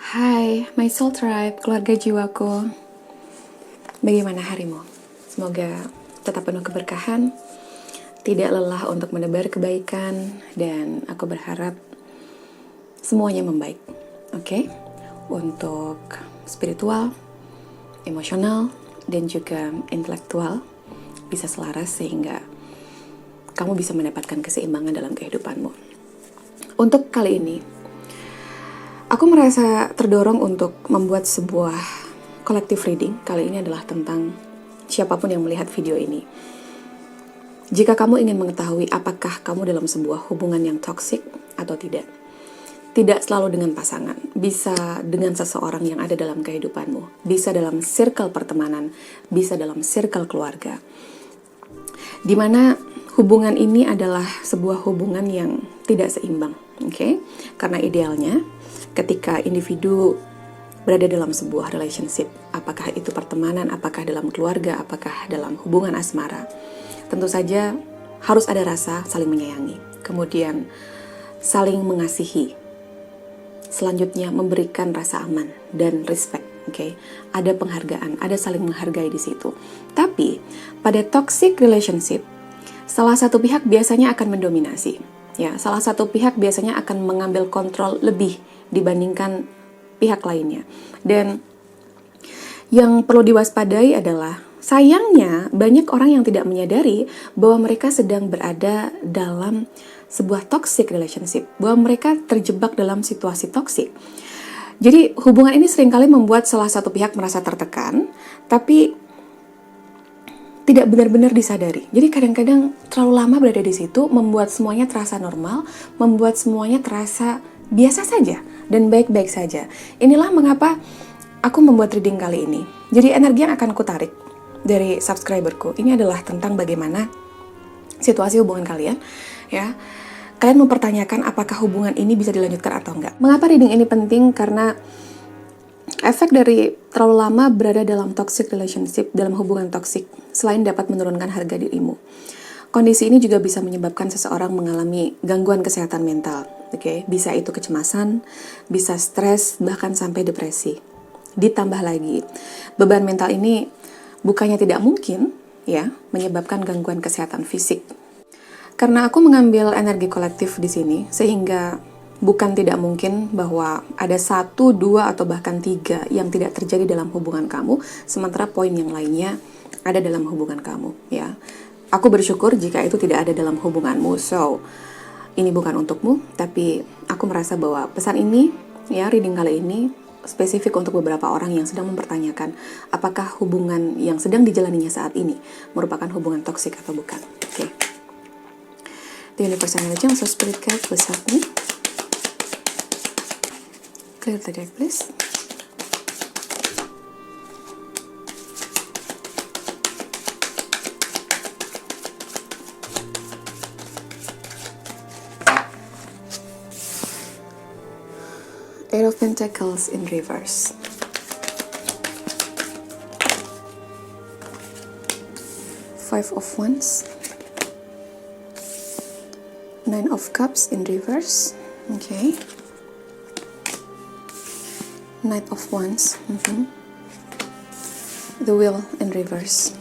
Hai, my soul tribe, keluarga jiwaku. Bagaimana harimu? Semoga tetap penuh keberkahan, tidak lelah untuk menebar kebaikan, dan aku berharap semuanya membaik. Oke? Untuk spiritual, emosional, dan juga intelektual bisa selaras sehingga kamu bisa mendapatkan keseimbangan dalam kehidupanmu. Untuk kali ini, aku merasa terdorong untuk membuat sebuah collective reading. Kali ini adalah tentang siapapun yang melihat video ini. Jika kamu ingin mengetahui apakah kamu dalam sebuah hubungan yang toksik atau tidak. Tidak selalu dengan pasangan, bisa dengan seseorang yang ada dalam kehidupanmu. Bisa dalam circle pertemanan, bisa dalam circle keluarga. Dimana hubungan ini adalah sebuah hubungan yang tidak seimbang. Oke? Karena idealnya ketika individu berada dalam sebuah relationship, apakah itu pertemanan, apakah dalam keluarga, apakah dalam hubungan asmara, tentu saja harus ada rasa saling menyayangi, kemudian saling mengasihi, selanjutnya memberikan rasa aman dan respect. Oke, ada penghargaan, ada saling menghargai di situ. Tapi pada toxic relationship, salah satu pihak biasanya akan mendominasi. Ya, salah satu pihak biasanya akan mengambil kontrol lebih dibandingkan pihak lainnya. Dan yang perlu diwaspadai adalah sayangnya banyak orang yang tidak menyadari bahwa mereka sedang berada dalam sebuah toxic relationship, bahwa mereka terjebak dalam situasi toxic. Jadi hubungan ini seringkali membuat salah satu pihak merasa tertekan, tapi tidak benar-benar disadari. Jadi kadang-kadang terlalu lama berada di situ membuat semuanya terasa normal, membuat semuanya terasa biasa saja dan baik-baik saja. Inilah mengapa aku membuat reading kali ini. Jadi energi yang akan kutarik dari subscriberku ini adalah tentang bagaimana situasi hubungan kalian, ya. Kalian mempertanyakan apakah hubungan ini bisa dilanjutkan atau enggak. Mengapa reading ini penting? Karena efek dari terlalu lama berada dalam toxic relationship, dalam hubungan toxic, selain dapat menurunkan harga dirimu, kondisi ini juga bisa menyebabkan seseorang mengalami gangguan kesehatan mental. Oke, bisa itu kecemasan, bisa stres, bahkan sampai depresi. Ditambah lagi, beban mental ini bukannya tidak mungkin, ya, menyebabkan gangguan kesehatan fisik. Karena aku mengambil energi kolektif di sini, sehingga bukan tidak mungkin bahwa ada 1, 2, atau bahkan 3 yang tidak terjadi dalam hubungan kamu, sementara poin yang lainnya ada dalam hubungan kamu, ya. Aku bersyukur jika itu tidak ada dalam hubunganmu. So, ini bukan untukmu, tapi aku merasa bahwa pesan ini, ya, reading kali ini spesifik untuk beberapa orang yang sedang mempertanyakan apakah hubungan yang sedang dijalaninya saat ini merupakan hubungan toksik atau bukan. Oke. The universe energy, so spirit guide, please help me. Clear the deck, please. Eight of Pentacles in reverse. Five of Wands. Nine of Cups in reverse. Okay. Knight of Wands. The Wheel in reverse.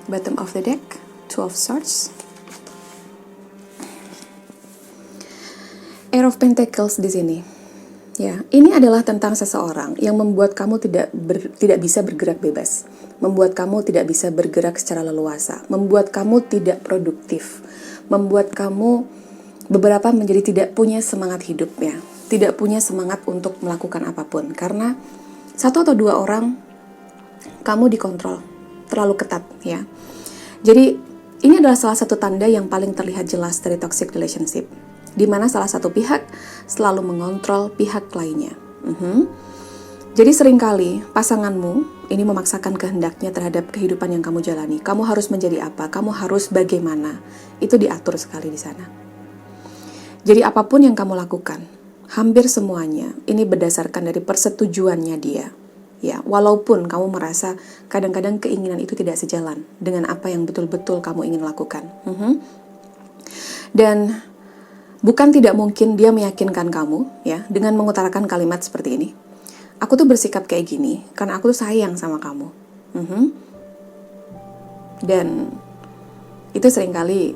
Bottom of the deck. Two of Swords. Eight of Pentacles di sini. Ya, ini adalah tentang seseorang yang membuat kamu tidak bisa bergerak bebas, membuat kamu tidak bisa bergerak secara leluasa, membuat kamu tidak produktif, membuat kamu beberapa menjadi tidak punya semangat hidup, ya, tidak punya semangat untuk melakukan apapun karena 1 atau 2 orang kamu dikontrol terlalu ketat, ya. Jadi ini adalah salah satu tanda yang paling terlihat jelas dari toxic relationship, di mana salah satu pihak selalu mengontrol pihak lainnya. Jadi seringkali pasanganmu ini memaksakan kehendaknya terhadap kehidupan yang kamu jalani. Kamu harus menjadi apa, kamu harus bagaimana, itu diatur sekali di sana. Jadi apapun yang kamu lakukan, hampir semuanya ini berdasarkan dari persetujuannya dia. Ya, walaupun kamu merasa kadang-kadang keinginan itu tidak sejalan dengan apa yang betul-betul kamu ingin lakukan. Dan bukan tidak mungkin dia meyakinkan kamu, ya, dengan mengutarakan kalimat seperti ini. aku tuh bersikap kayak gini karena aku tuh sayang sama kamu. Dan itu seringkali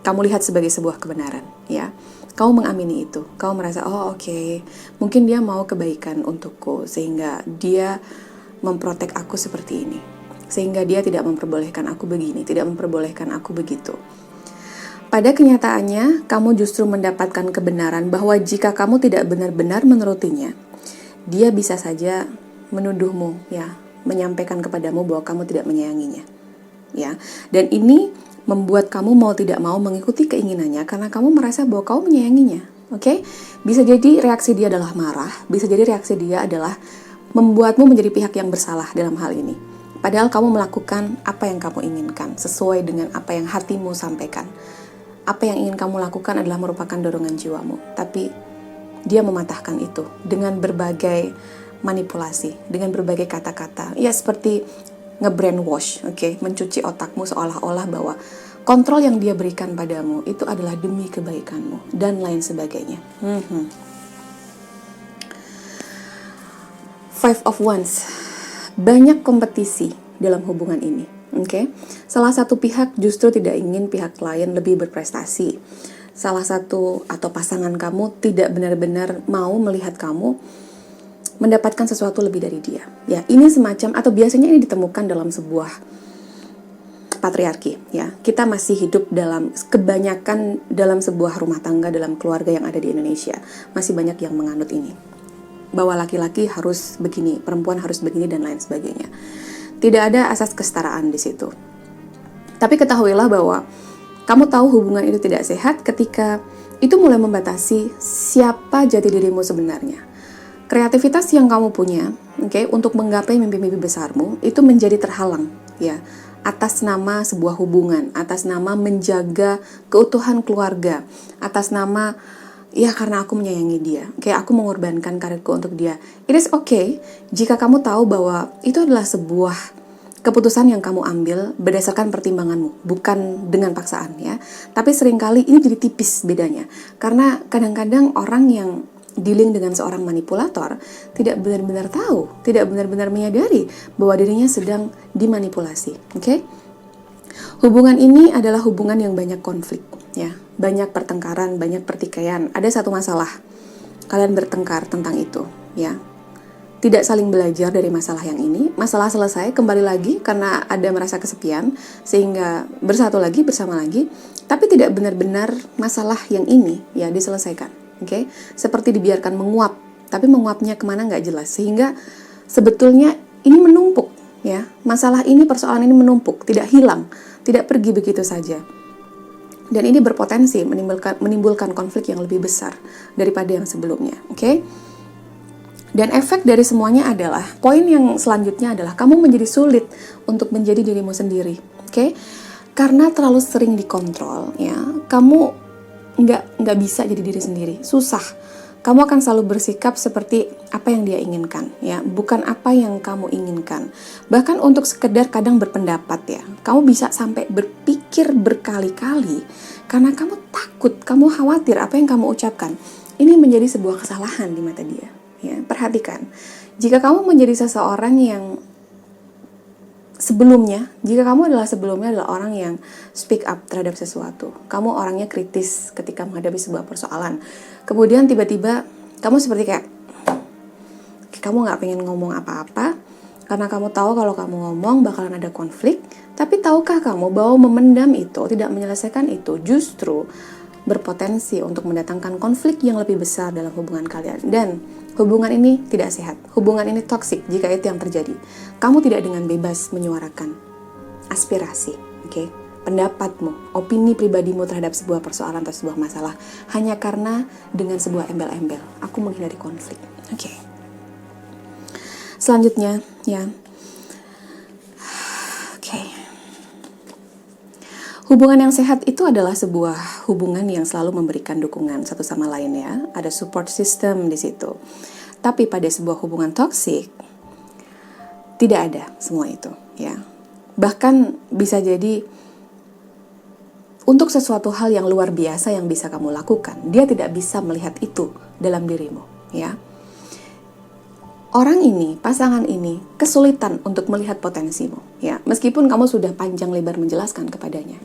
kamu lihat sebagai sebuah kebenaran, ya. Kamu mengamini itu. Kamu merasa, oh oke, mungkin dia mau kebaikan untukku, sehingga dia memprotek aku seperti ini. Sehingga dia tidak memperbolehkan aku begini, tidak memperbolehkan aku begitu. Pada kenyataannya, kamu justru mendapatkan kebenaran bahwa jika kamu tidak benar-benar menurutinya, dia bisa saja menuduhmu, ya, menyampaikan kepadamu bahwa kamu tidak menyayanginya, ya. Dan ini membuat kamu mau tidak mau mengikuti keinginannya karena kamu merasa bahwa kamu menyayanginya. Oke? Bisa jadi reaksi dia adalah marah, bisa jadi reaksi dia adalah membuatmu menjadi pihak yang bersalah dalam hal ini. Padahal kamu melakukan apa yang kamu inginkan, sesuai dengan apa yang hatimu sampaikan. Apa yang ingin kamu lakukan adalah merupakan dorongan jiwamu. Tapi dia mematahkan itu dengan berbagai manipulasi, dengan berbagai kata-kata. Ya seperti nge-brainwash, mencuci otakmu seolah-olah bahwa kontrol yang dia berikan padamu itu adalah demi kebaikanmu dan lain sebagainya. Five of Wands, banyak kompetisi dalam hubungan ini. Salah satu pihak justru tidak ingin pihak lain lebih berprestasi. Salah satu atau pasangan kamu tidak benar-benar mau melihat kamu mendapatkan sesuatu lebih dari dia. Ya, ini semacam atau biasanya ini ditemukan dalam sebuah patriarki, ya. Kita masih hidup kebanyakan dalam sebuah rumah tangga, dalam keluarga yang ada di Indonesia. Masih banyak yang menganut ini. Bahwa laki-laki harus begini, perempuan harus begini dan lain sebagainya. Tidak ada asas kesetaraan di situ. Tapi ketahuilah bahwa kamu tahu hubungan itu tidak sehat ketika itu mulai membatasi siapa jati dirimu sebenarnya. Kreativitas yang kamu punya, untuk menggapai mimpi-mimpi besarmu itu menjadi terhalang, ya, atas nama sebuah hubungan, atas nama menjaga keutuhan keluarga, atas nama ya karena aku menyayangi dia, aku mengorbankan karirku untuk dia. It is okay jika kamu tahu bahwa itu adalah sebuah keputusan yang kamu ambil berdasarkan pertimbanganmu, bukan dengan paksaan, ya. Tapi seringkali ini jadi tipis bedanya, karena kadang-kadang orang yang dealing dengan seorang manipulator tidak benar-benar tahu, tidak benar-benar menyadari bahwa dirinya sedang dimanipulasi. Hubungan ini adalah hubungan yang banyak konflik, ya, banyak pertengkaran, banyak pertikaian. Ada satu masalah, kalian bertengkar tentang itu, ya. Tidak saling belajar dari masalah yang ini. Masalah selesai, kembali lagi karena ada merasa kesepian, sehingga bersatu lagi, bersama lagi. Tapi tidak benar-benar masalah yang ini, ya, diselesaikan. Seperti dibiarkan menguap, tapi menguapnya kemana nggak jelas, sehingga sebetulnya ini menumpuk, ya. Masalah ini, persoalan ini menumpuk, tidak hilang, tidak pergi begitu saja. Dan ini berpotensi menimbulkan konflik yang lebih besar daripada yang sebelumnya. Dan efek dari semuanya adalah, poin yang selanjutnya adalah kamu menjadi sulit untuk menjadi dirimu sendiri. Karena terlalu sering dikontrol, ya, kamu nggak bisa jadi diri sendiri, susah. Kamu akan selalu bersikap seperti apa yang dia inginkan, ya, bukan apa yang kamu inginkan. Bahkan untuk sekedar kadang berpendapat, ya, kamu bisa sampai berpikir berkali-kali karena kamu takut, kamu khawatir apa yang kamu ucapkan ini menjadi sebuah kesalahan di mata dia, ya. Perhatikan, jika kamu menjadi seseorang yang jika kamu sebelumnya adalah orang yang speak up terhadap sesuatu, kamu orangnya kritis ketika menghadapi sebuah persoalan, kemudian tiba-tiba kamu seperti kayak kamu gak pengen ngomong apa-apa, karena kamu tahu kalau kamu ngomong bakalan ada konflik. Tapi tahukah kamu bahwa memendam itu, tidak menyelesaikan itu, justru berpotensi untuk mendatangkan konflik yang lebih besar dalam hubungan kalian. Dan hubungan ini tidak sehat, hubungan ini toksik jika itu yang terjadi. Kamu tidak dengan bebas menyuarakan aspirasi, pendapatmu, opini pribadimu terhadap sebuah persoalan atau sebuah masalah hanya karena dengan sebuah embel-embel, aku menghindari konflik. Selanjutnya, ya. Hubungan yang sehat itu adalah sebuah hubungan yang selalu memberikan dukungan satu sama lain, ya. Ada support system di situ. Tapi pada sebuah hubungan toksik tidak ada semua itu, ya. Bahkan bisa jadi untuk sesuatu hal yang luar biasa yang bisa kamu lakukan, dia tidak bisa melihat itu dalam dirimu, ya. orang ini, pasangan ini, kesulitan untuk melihat potensimu. Ya, meskipun kamu sudah panjang lebar menjelaskan kepadanya.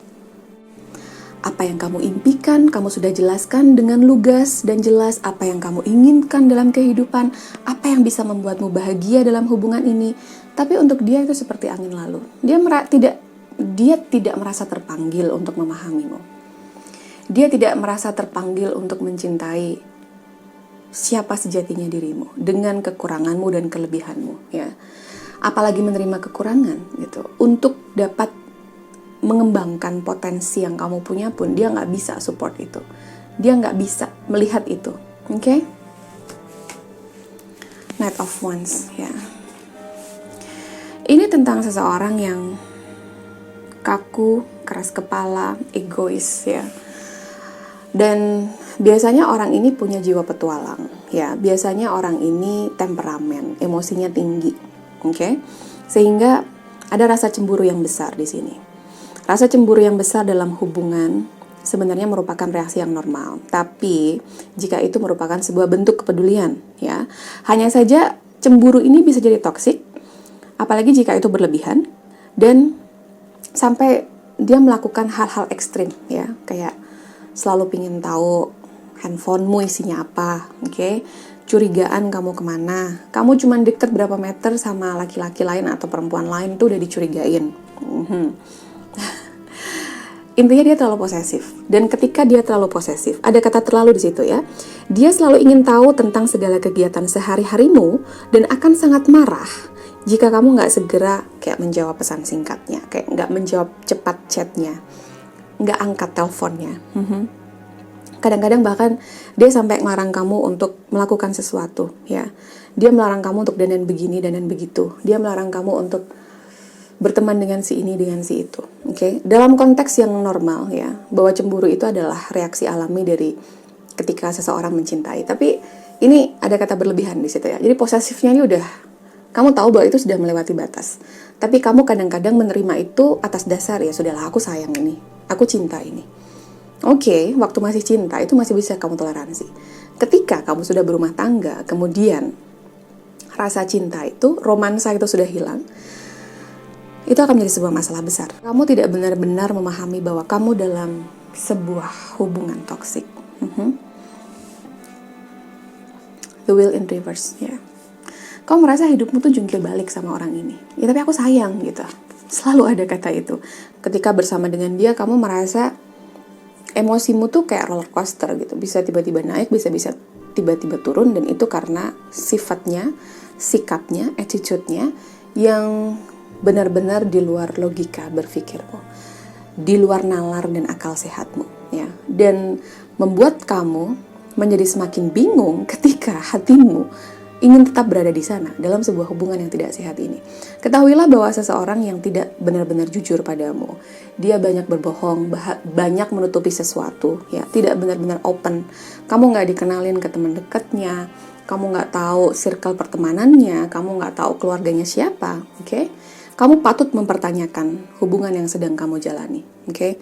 Apa yang kamu impikan, kamu sudah jelaskan dengan lugas dan jelas apa yang kamu inginkan dalam kehidupan, apa yang bisa membuatmu bahagia dalam hubungan ini. Tapi untuk dia itu seperti angin lalu. Dia tidak merasa terpanggil untuk memahamimu. Dia tidak merasa terpanggil untuk mencintai siapa sejatinya dirimu dengan kekuranganmu dan kelebihanmu, ya. Apalagi menerima kekurangan gitu. Untuk dapat mengembangkan potensi yang kamu punya pun dia nggak bisa support itu, dia nggak bisa melihat itu. Oke? Knight of Wands, ya. Ini tentang seseorang yang kaku, keras kepala, egois, ya. Dan biasanya orang ini punya jiwa petualang, ya. Biasanya orang ini temperamen, emosinya tinggi, oke? Sehingga ada rasa cemburu yang besar di sini. Rasa cemburu yang besar dalam hubungan sebenarnya merupakan reaksi yang normal. Tapi jika itu merupakan sebuah bentuk kepedulian, ya. Hanya saja cemburu ini bisa jadi toksik, apalagi jika itu berlebihan dan sampai dia melakukan hal-hal ekstrim, ya. Kayak selalu pingin tahu handphonemu isinya apa, oke? Curigaan kamu kemana, kamu cuma deket berapa meter sama laki-laki lain atau perempuan lain tuh udah dicurigain. Intinya dia terlalu posesif. Dan ketika dia terlalu posesif, ada kata terlalu di situ, ya. Dia selalu ingin tahu tentang segala kegiatan sehari-harimu dan akan sangat marah jika kamu nggak segera kayak menjawab pesan singkatnya, kayak nggak menjawab cepat chatnya, nggak angkat teleponnya. Kadang-kadang bahkan dia sampai ngelarang kamu untuk melakukan sesuatu, ya. Dia melarang kamu untuk dandan begini, dandan begitu. Dia melarang kamu untuk berteman dengan si ini, dengan si itu. Oke? Dalam konteks yang normal, ya, bahwa cemburu itu adalah reaksi alami dari ketika seseorang mencintai. Tapi ini ada kata berlebihan di situ, ya. Jadi posesifnya ini udah, kamu tahu bahwa itu sudah melewati batas. Tapi kamu kadang-kadang menerima itu atas dasar, ya sudahlah, aku sayang ini, aku cinta ini. Oke, waktu masih cinta itu masih bisa kamu toleransi. Ketika kamu sudah berumah tangga, kemudian rasa cinta itu, romansa itu sudah hilang, itu akan menjadi sebuah masalah besar. Kamu tidak benar-benar memahami bahwa kamu dalam sebuah hubungan toksik. The Wheel in Reverse, ya. Kamu merasa hidupmu tuh jungkir balik sama orang ini. Ya tapi aku sayang gitu. Selalu ada kata itu. Ketika bersama dengan dia, kamu merasa emosimu tuh kayak roller coaster gitu. Bisa tiba-tiba naik, bisa tiba-tiba turun. Dan itu karena sifatnya, sikapnya, attitude-nya yang benar-benar di luar logika berpikirmu, di luar nalar dan akal sehatmu, ya. Dan membuat kamu menjadi semakin bingung ketika hatimu ingin tetap berada di sana dalam sebuah hubungan yang tidak sehat ini. Ketahuilah bahwa seseorang yang tidak benar-benar jujur padamu, dia banyak berbohong, banyak menutupi sesuatu, ya, tidak benar-benar open. Kamu nggak dikenalin ke teman dekatnya, kamu nggak tahu circle pertemanannya, kamu nggak tahu keluarganya siapa, oke? Kamu patut mempertanyakan hubungan yang sedang kamu jalani, oke?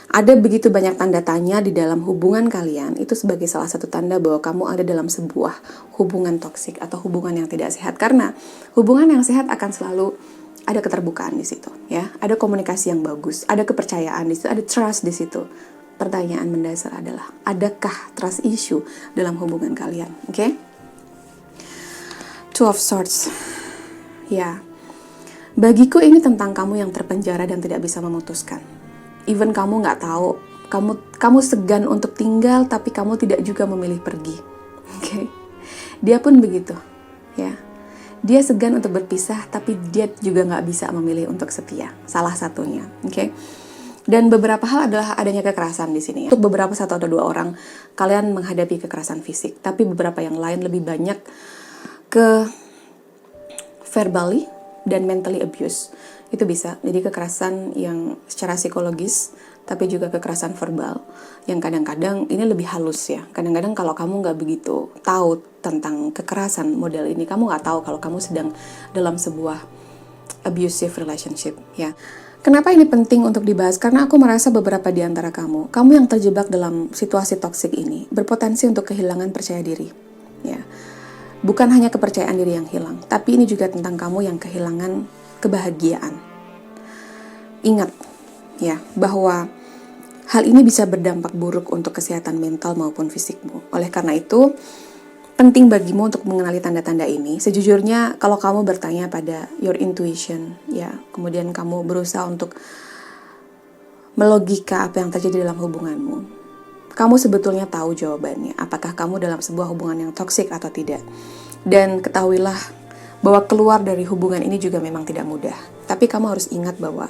Ada begitu banyak tanda tanya di dalam hubungan kalian, itu sebagai salah satu tanda bahwa kamu ada dalam sebuah hubungan toksik atau hubungan yang tidak sehat. Karena hubungan yang sehat akan selalu ada keterbukaan di situ, ya. Ada komunikasi yang bagus, ada kepercayaan di situ, ada trust di situ. Pertanyaan mendasar adalah, adakah trust issue dalam hubungan kalian, oke? Two of Swords, ya. Bagiku ini tentang kamu yang terpenjara dan tidak bisa memutuskan. Even kamu nggak tahu, kamu segan untuk tinggal, tapi kamu tidak juga memilih pergi. Oke? Dia pun begitu, ya. Dia segan untuk berpisah, tapi dia juga nggak bisa memilih untuk setia. Salah satunya, oke? Dan beberapa hal adalah adanya kekerasan di sini. Untuk beberapa satu atau dua orang, kalian menghadapi kekerasan fisik, tapi beberapa yang lain lebih banyak ke verbally dan mentally abuse. Itu bisa jadi kekerasan yang secara psikologis, tapi juga kekerasan verbal yang kadang-kadang ini lebih halus, ya. Kadang-kadang kalau kamu nggak begitu tahu tentang kekerasan model ini, kamu nggak tahu kalau kamu sedang dalam sebuah abusive relationship, ya. Kenapa ini penting untuk dibahas? Karena aku merasa beberapa di antara kamu yang terjebak dalam situasi toksik ini berpotensi untuk kehilangan percaya diri, ya. Bukan hanya kepercayaan diri yang hilang, tapi ini juga tentang kamu yang kehilangan kebahagiaan. Ingat ya, bahwa hal ini bisa berdampak buruk untuk kesehatan mental maupun fisikmu. Oleh karena itu, penting bagimu untuk mengenali tanda-tanda ini. Sejujurnya, kalau kamu bertanya pada your intuition, ya, kemudian kamu berusaha untuk melogika apa yang terjadi dalam hubunganmu, kamu sebetulnya tahu jawabannya, apakah kamu dalam sebuah hubungan yang toksik atau tidak. Dan ketahuilah bahwa keluar dari hubungan ini juga memang tidak mudah. Tapi kamu harus ingat bahwa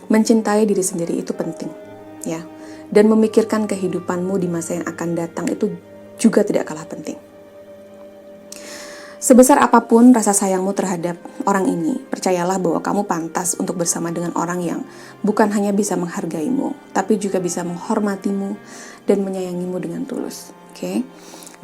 mencintai diri sendiri itu penting, ya. Dan memikirkan kehidupanmu di masa yang akan datang itu juga tidak kalah penting. Sebesar apapun rasa sayangmu terhadap orang ini, percayalah bahwa kamu pantas untuk bersama dengan orang yang bukan hanya bisa menghargaimu, tapi juga bisa menghormatimu dan menyayangimu dengan tulus. Oke?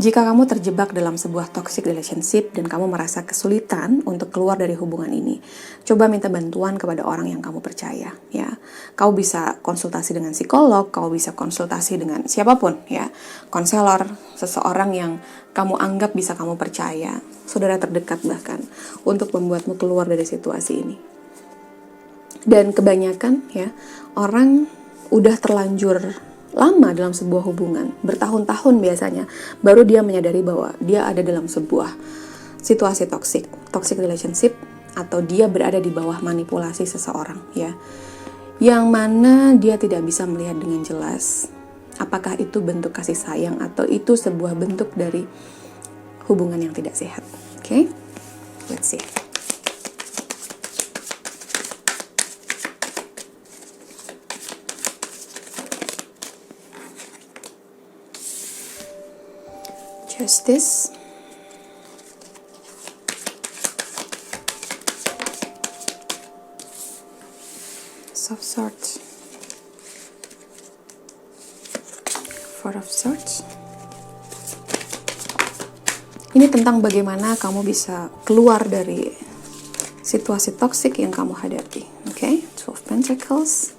Jika kamu terjebak dalam sebuah toxic relationship dan kamu merasa kesulitan untuk keluar dari hubungan ini, coba minta bantuan kepada orang yang kamu percaya, ya. Kau bisa konsultasi dengan psikolog, kau bisa konsultasi dengan siapapun, ya. Konselor, seseorang yang kamu anggap bisa kamu percaya, saudara terdekat bahkan, untuk membuatmu keluar dari situasi ini. Dan kebanyakan, ya, orang udah terlanjur lama dalam sebuah hubungan, bertahun-tahun biasanya, baru dia menyadari bahwa dia ada dalam sebuah situasi toxic relationship, atau dia berada di bawah manipulasi seseorang, ya, yang mana dia tidak bisa melihat dengan jelas apakah itu bentuk kasih sayang atau itu sebuah bentuk dari hubungan yang tidak sehat. Oke? Let's see. Justice. Of Swords. Four of Swords. Ini tentang bagaimana kamu bisa keluar dari situasi toksik yang kamu hadapi. Oke? Two of Pentacles.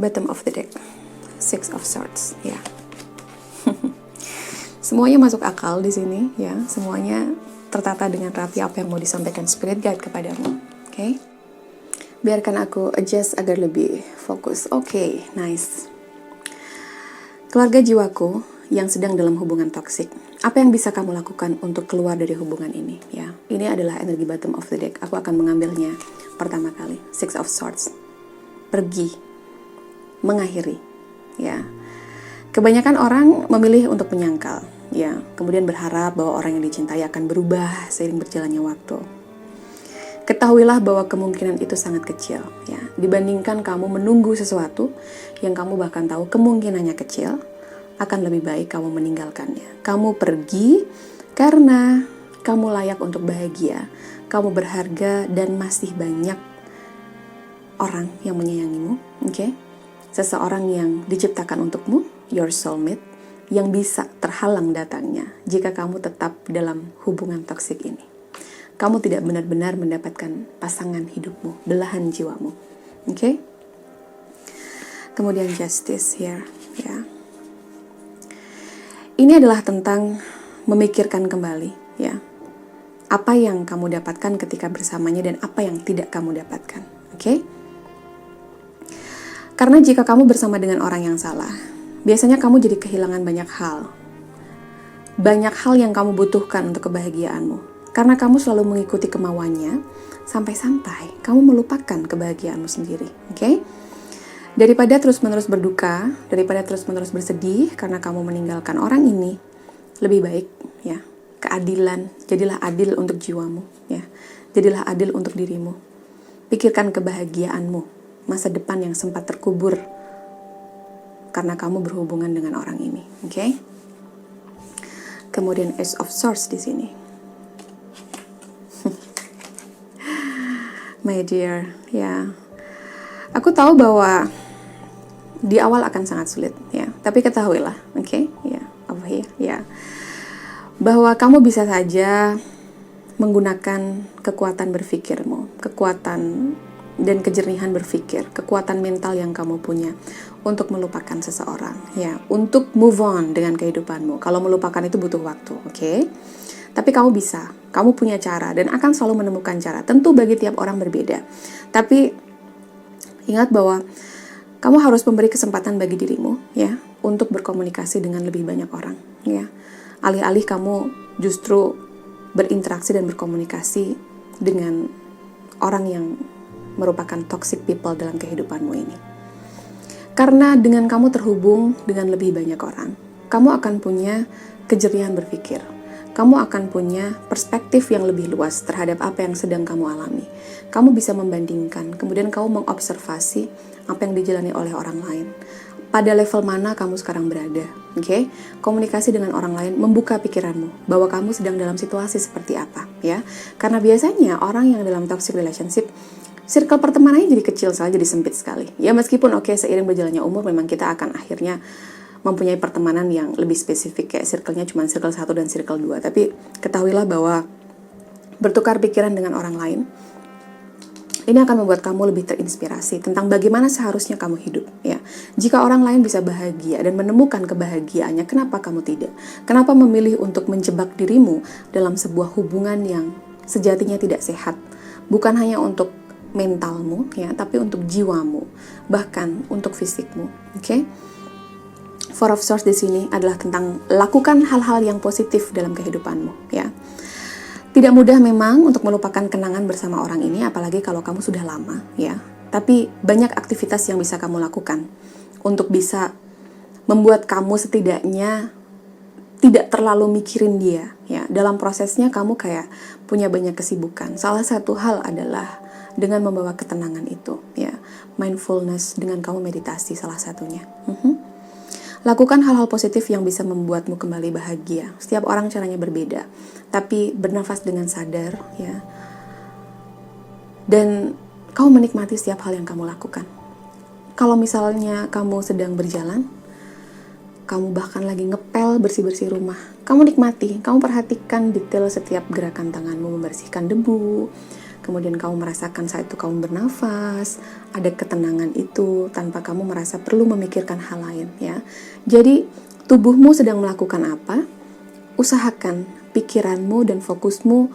Bottom of the deck. Six of Swords. Ya. Semuanya masuk akal di sini, ya. Semuanya tertata dengan rapi apa yang mau disampaikan Spirit Guide kepadamu. Oke? Biarkan aku adjust agar lebih fokus. Oke, nice. Keluarga jiwaku yang sedang dalam hubungan toksik, apa yang bisa kamu lakukan untuk keluar dari hubungan ini? Ya, ini adalah energi bottom of the deck. Aku akan mengambilnya pertama kali. Six of Swords. Pergi, mengakhiri. Ya, kebanyakan orang memilih untuk menyangkal. Ya, kemudian berharap bahwa orang yang dicintai akan berubah seiring berjalannya waktu. Ketahuilah bahwa kemungkinan itu sangat kecil, ya. Dibandingkan kamu menunggu sesuatu yang kamu bahkan tahu kemungkinannya kecil, akan lebih baik kamu meninggalkannya. Kamu pergi karena kamu layak untuk bahagia, kamu berharga dan masih banyak orang yang menyayangimu, oke? Seseorang yang diciptakan untukmu, your soulmate, yang bisa terhalang datangnya jika kamu tetap dalam hubungan toksik ini. Kamu tidak benar-benar mendapatkan pasangan hidupmu, belahan jiwamu. Oke? Kemudian Justice here, ya. Ini adalah tentang memikirkan kembali, ya. Apa yang kamu dapatkan ketika bersamanya dan apa yang tidak kamu dapatkan. Oke? Karena jika kamu bersama dengan orang yang salah, biasanya kamu jadi kehilangan banyak hal. Banyak hal yang kamu butuhkan untuk kebahagiaanmu. Karena kamu selalu mengikuti kemauannya, sampai-sampai kamu melupakan kebahagiaanmu sendiri, oke? Daripada terus-menerus berduka, daripada terus-menerus bersedih karena kamu meninggalkan orang ini, lebih baik, ya, keadilan, jadilah adil untuk jiwamu, ya. Jadilah adil untuk dirimu. Pikirkan kebahagiaanmu, masa depan yang sempat terkubur karena kamu berhubungan dengan orang ini, oke? Kemudian Ace of Swords di sini. My dear, ya, aku tahu bahwa di awal akan sangat sulit, ya. Tapi ketahuilah, oke, ya, over here, ya, bahwa kamu bisa saja menggunakan kekuatan berpikirmu, kekuatan dan kejernihan berpikir, kekuatan mental yang kamu punya untuk melupakan seseorang, ya, untuk move on dengan kehidupanmu. Kalau melupakan itu butuh waktu, oke? Tapi kamu bisa, kamu punya cara dan akan selalu menemukan cara. Tentu bagi tiap orang berbeda. Tapi ingat bahwa kamu harus memberi kesempatan bagi dirimu ya untuk berkomunikasi dengan lebih banyak orang ya. Alih-alih kamu justru berinteraksi dan berkomunikasi dengan orang yang merupakan toxic people dalam kehidupanmu ini. Karena dengan kamu terhubung dengan lebih banyak orang, kamu akan punya kejelian berpikir. Kamu akan punya perspektif yang lebih luas terhadap apa yang sedang kamu alami. Kamu bisa membandingkan, kemudian kamu mengobservasi apa yang dijalani oleh orang lain. Pada level mana kamu sekarang berada, oke? Komunikasi dengan orang lain membuka pikiranmu bahwa kamu sedang dalam situasi seperti apa, ya. Karena biasanya orang yang dalam toxic relationship, circle pertemanannya jadi kecil saja, jadi sempit sekali. Ya meskipun seiring berjalannya umur memang kita akan akhirnya mempunyai pertemanan yang lebih spesifik, kayak circle-nya cuma circle 1 dan circle 2. Tapi ketahuilah bahwa bertukar pikiran dengan orang lain, ini akan membuat kamu lebih terinspirasi tentang bagaimana seharusnya kamu hidup. Ya, jika orang lain bisa bahagia dan menemukan kebahagiaannya, kenapa kamu tidak? Kenapa memilih untuk menjebak dirimu dalam sebuah hubungan yang sejatinya tidak sehat? Bukan hanya untuk mentalmu, ya, tapi untuk jiwamu, bahkan untuk fisikmu. Oke? Four of Swords di sini adalah tentang lakukan hal-hal yang positif dalam kehidupanmu, ya. Tidak mudah memang untuk melupakan kenangan bersama orang ini, apalagi kalau kamu sudah lama, ya. Tapi banyak aktivitas yang bisa kamu lakukan untuk bisa membuat kamu setidaknya tidak terlalu mikirin dia, ya. Dalam prosesnya kamu kayak punya banyak kesibukan. Salah satu hal adalah dengan membawa ketenangan itu, ya. Mindfulness, dengan kamu meditasi salah satunya. Lakukan hal-hal positif yang bisa membuatmu kembali bahagia. Setiap orang caranya berbeda, tapi bernafas dengan sadar, ya. Dan kamu menikmati setiap hal yang kamu lakukan. Kalau misalnya kamu sedang berjalan, kamu bahkan lagi ngepel bersih-bersih rumah, kamu nikmati, kamu perhatikan detail setiap gerakan tanganmu membersihkan debu. Kemudian kamu merasakan saat itu kamu bernafas, ada ketenangan itu tanpa kamu merasa perlu memikirkan hal lain, ya. Jadi tubuhmu sedang melakukan apa? Usahakan pikiranmu dan fokusmu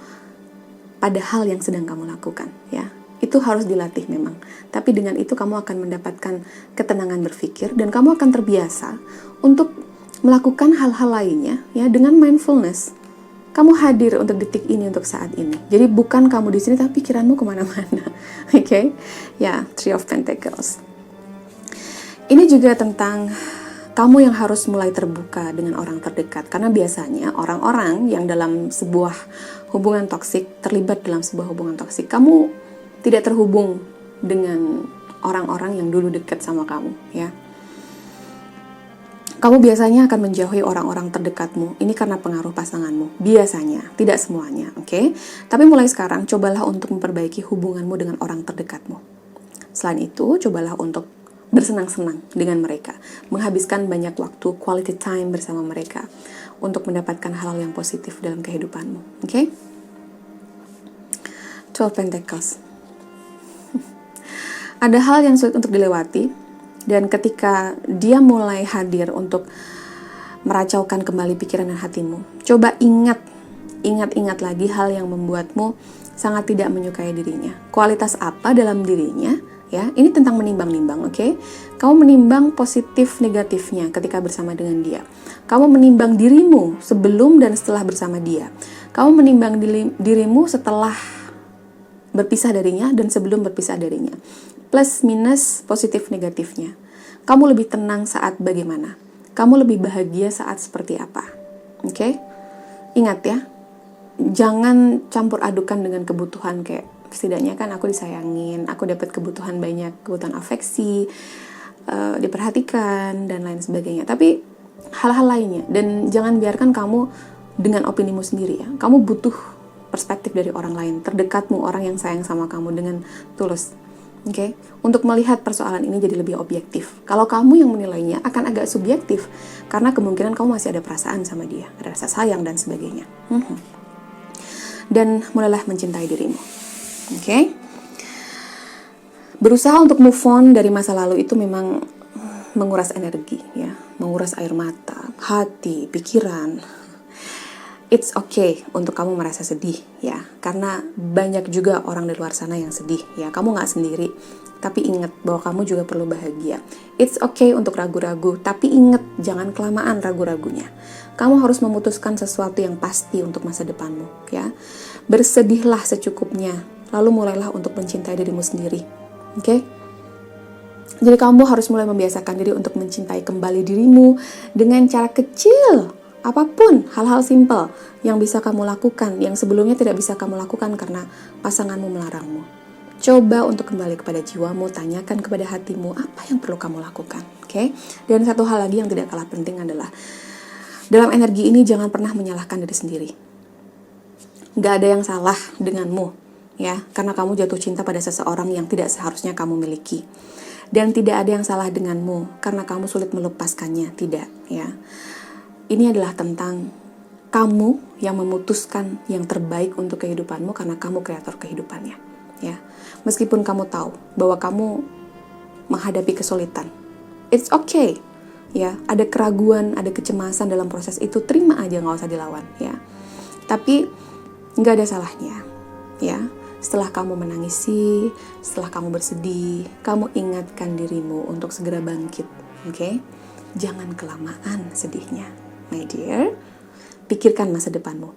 pada hal yang sedang kamu lakukan, ya. Itu harus dilatih memang. Tapi dengan itu kamu akan mendapatkan ketenangan berpikir dan kamu akan terbiasa untuk melakukan hal-hal lainnya, ya, dengan mindfulness. Kamu hadir untuk detik ini, untuk saat ini. Jadi bukan kamu di sini, tapi pikiranmu kemana-mana. Oke? Ya, Three of Pentacles. Ini juga tentang kamu yang harus mulai terbuka dengan orang terdekat. Karena biasanya orang-orang yang dalam sebuah hubungan toksik, terlibat dalam sebuah hubungan toksik, kamu tidak terhubung dengan orang-orang yang dulu dekat sama kamu, ya. Kamu biasanya akan menjauhi orang-orang terdekatmu. Ini karena pengaruh pasanganmu. Biasanya, tidak semuanya, oke? Tapi mulai sekarang, cobalah untuk memperbaiki hubunganmu dengan orang terdekatmu. Selain itu, cobalah untuk bersenang-senang dengan mereka. Menghabiskan banyak waktu, quality time bersama mereka. Untuk mendapatkan hal-hal yang positif dalam kehidupanmu, oke? 12 Pentacles. Ada hal yang sulit untuk dilewati. Dan ketika dia mulai hadir untuk meracaukan kembali pikiran dan hatimu, coba ingat lagi hal yang membuatmu sangat tidak menyukai dirinya. Kualitas apa dalam dirinya, ya. Ini tentang menimbang-nimbang, oke? Kamu menimbang positif negatifnya ketika bersama dengan dia. Kamu menimbang dirimu sebelum dan setelah bersama dia. Kamu menimbang dirimu setelah berpisah darinya dan sebelum berpisah darinya. Plus minus positif negatifnya. Kamu lebih tenang saat bagaimana? Kamu lebih bahagia saat seperti apa? Oke? Ingat ya, jangan campur adukan dengan kebutuhan kayak setidaknya kan aku disayangin, aku dapat kebutuhan banyak, kebutuhan afeksi, diperhatikan dan lain sebagainya. Tapi hal-hal lainnya, dan jangan biarkan kamu dengan opinimu sendiri, ya. Kamu butuh perspektif dari orang lain, terdekatmu, orang yang sayang sama kamu dengan tulus. Oke, untuk melihat persoalan ini jadi lebih objektif. Kalau kamu yang menilainya akan agak subjektif, karena kemungkinan kamu masih ada perasaan sama dia, ada rasa sayang dan sebagainya. Dan mulailah mencintai dirimu. Oke, berusaha untuk move on dari masa lalu itu memang menguras energi, ya, menguras air mata, hati, pikiran. It's okay untuk kamu merasa sedih ya, karena banyak juga orang di luar sana yang sedih ya. Kamu nggak sendiri, tapi ingat bahwa kamu juga perlu bahagia. It's okay untuk ragu-ragu, tapi ingat jangan kelamaan ragu-ragunya. Kamu harus memutuskan sesuatu yang pasti untuk masa depanmu ya. Bersedihlah secukupnya, lalu mulailah untuk mencintai dirimu sendiri. Oke? Jadi kamu harus mulai membiasakan diri untuk mencintai kembali dirimu dengan cara kecil. Apapun, hal-hal simpel yang bisa kamu lakukan, yang sebelumnya tidak bisa kamu lakukan karena pasanganmu melarangmu. Coba untuk kembali kepada jiwamu, tanyakan kepada hatimu apa yang perlu kamu lakukan. Oke? Dan satu hal lagi yang tidak kalah penting adalah dalam energi ini jangan pernah menyalahkan diri sendiri. Gak ada yang salah denganmu, ya, karena kamu jatuh cinta pada seseorang yang tidak seharusnya kamu miliki. Dan tidak ada yang salah denganmu karena kamu sulit melepaskannya, tidak, ya. Ini adalah tentang kamu yang memutuskan yang terbaik untuk kehidupanmu karena kamu kreator kehidupannya, ya. Meskipun kamu tahu bahwa kamu menghadapi kesulitan, it's okay, ya. Ada keraguan, ada kecemasan dalam proses itu, terima aja, nggak usah dilawan, ya. Tapi nggak ada salahnya, ya. Setelah kamu menangisi, setelah kamu bersedih, kamu ingatkan dirimu untuk segera bangkit, oke? Jangan kelamaan sedihnya, my dear. Pikirkan masa depanmu.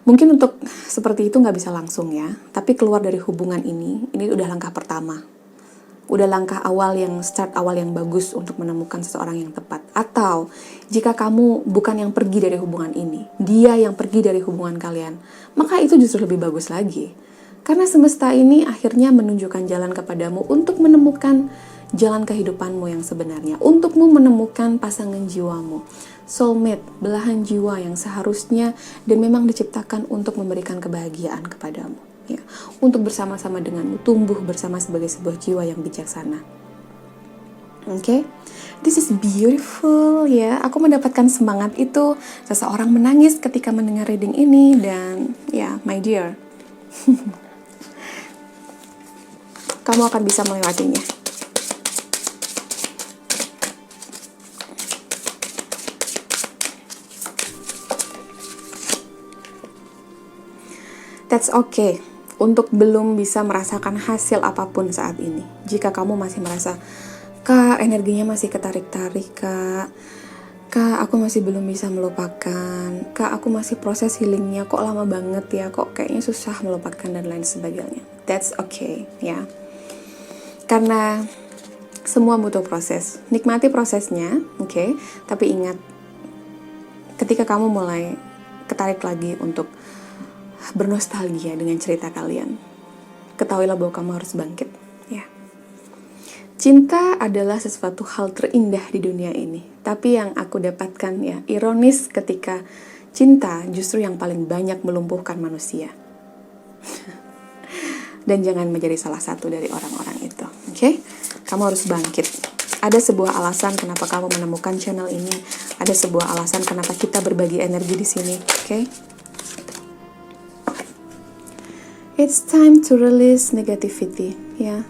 Mungkin untuk seperti itu nggak bisa langsung ya, tapi keluar dari hubungan ini udah langkah pertama. Udah langkah awal start awal yang bagus untuk menemukan seseorang yang tepat. Atau jika kamu bukan yang pergi dari hubungan ini, dia yang pergi dari hubungan kalian, maka itu justru lebih bagus lagi. Karena semesta ini akhirnya menunjukkan jalan kepadamu untuk menemukan jalan kehidupanmu yang sebenarnya, untukmu menemukan pasangan jiwamu, soulmate, belahan jiwa yang seharusnya dan memang diciptakan untuk memberikan kebahagiaan kepadamu. Ya, untuk bersama-sama denganmu tumbuh bersama sebagai sebuah jiwa yang bijaksana. Oke, this is beautiful ya. Aku mendapatkan semangat itu. Seseorang menangis ketika mendengar reading ini dan ya, my dear, kamu akan bisa melewatinya. That's okay. Untuk belum bisa merasakan hasil apapun saat ini. Jika kamu masih merasa, Kak, energinya masih ketarik-tarik, Kak, aku masih belum bisa melupakan, Kak, aku masih proses healingnya, kok lama banget ya, kok kayaknya susah melupakan dan lain sebagainya. That's okay, ya. Karena semua butuh proses. Nikmati prosesnya, okay? Tapi ingat, ketika kamu mulai ketarik lagi untuk bernostalgia dengan cerita kalian, ketahuilah bahwa kamu harus bangkit, ya. Cinta adalah sesuatu hal terindah di dunia ini. Tapi yang aku dapatkan ya, ironis ketika cinta justru yang paling banyak melumpuhkan manusia. Dan jangan menjadi salah satu dari orang-orang itu, oke? Kamu harus bangkit. Ada sebuah alasan kenapa kamu menemukan channel ini. Ada sebuah alasan kenapa kita berbagi energi di sini, oke? It's time to release negativity, ya.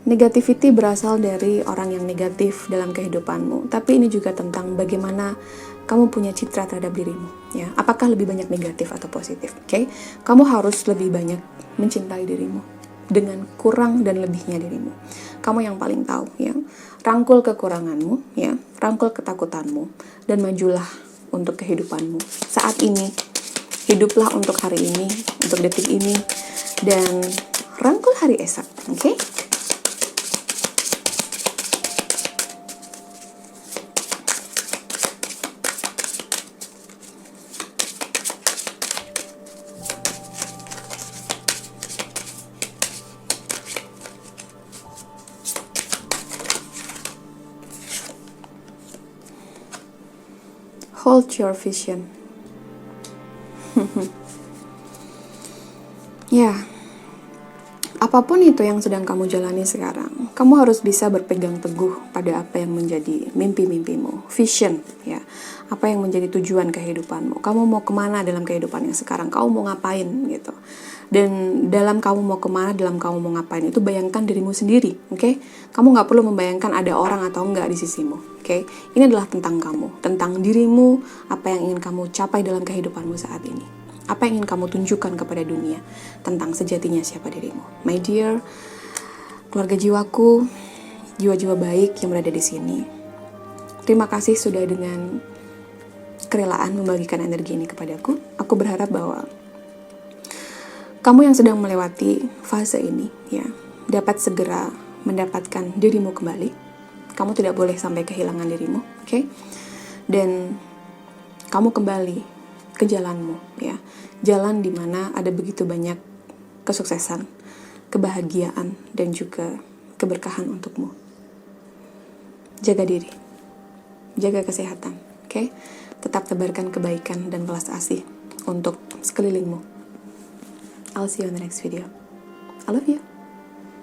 Negativity berasal dari orang yang negatif dalam kehidupanmu. Tapi ini juga tentang bagaimana kamu punya citra terhadap dirimu, ya. Apakah lebih banyak negatif atau positif, oke? Kamu harus lebih banyak mencintai dirimu dengan kurang dan lebihnya dirimu. Kamu yang paling tahu, ya. Rangkul kekuranganmu, ya. Rangkul ketakutanmu dan majulah untuk kehidupanmu. Saat ini, hiduplah untuk hari ini, untuk detik ini, dan rangkul hari esok, oke? Hold your vision. Ya, apapun itu yang sedang kamu jalani sekarang, kamu harus bisa berpegang teguh pada apa yang menjadi mimpi-mimpimu, vision, ya. Apa yang menjadi tujuan kehidupanmu. Kamu mau kemana dalam kehidupan yang sekarang? Kamu mau ngapain, gitu. Dan dalam kamu mau kemana, dalam kamu mau ngapain, itu bayangkan dirimu sendiri, oke? Kamu gak perlu membayangkan ada orang atau enggak di sisimu, oke? Ini adalah tentang kamu, tentang dirimu, apa yang ingin kamu capai dalam kehidupanmu saat ini. Apa yang ingin kamu tunjukkan kepada dunia tentang sejatinya siapa dirimu. My dear, keluarga jiwaku, jiwa-jiwa baik yang berada di sini. Terima kasih sudah dengan kerelaan membagikan energi ini kepadaku. Aku berharap bahwa kamu yang sedang melewati fase ini, ya, dapat segera mendapatkan dirimu kembali. Kamu tidak boleh sampai kehilangan dirimu, oke? Dan kamu kembali ke jalanmu, ya, jalan di mana ada begitu banyak kesuksesan, kebahagiaan, dan juga keberkahan untukmu. Jaga diri, jaga kesehatan, oke? Tetap tebarkan kebaikan dan belas asih untuk sekelilingmu. I'll see you in the next video. I love you.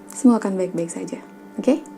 Semua akan baik-baik saja, oke?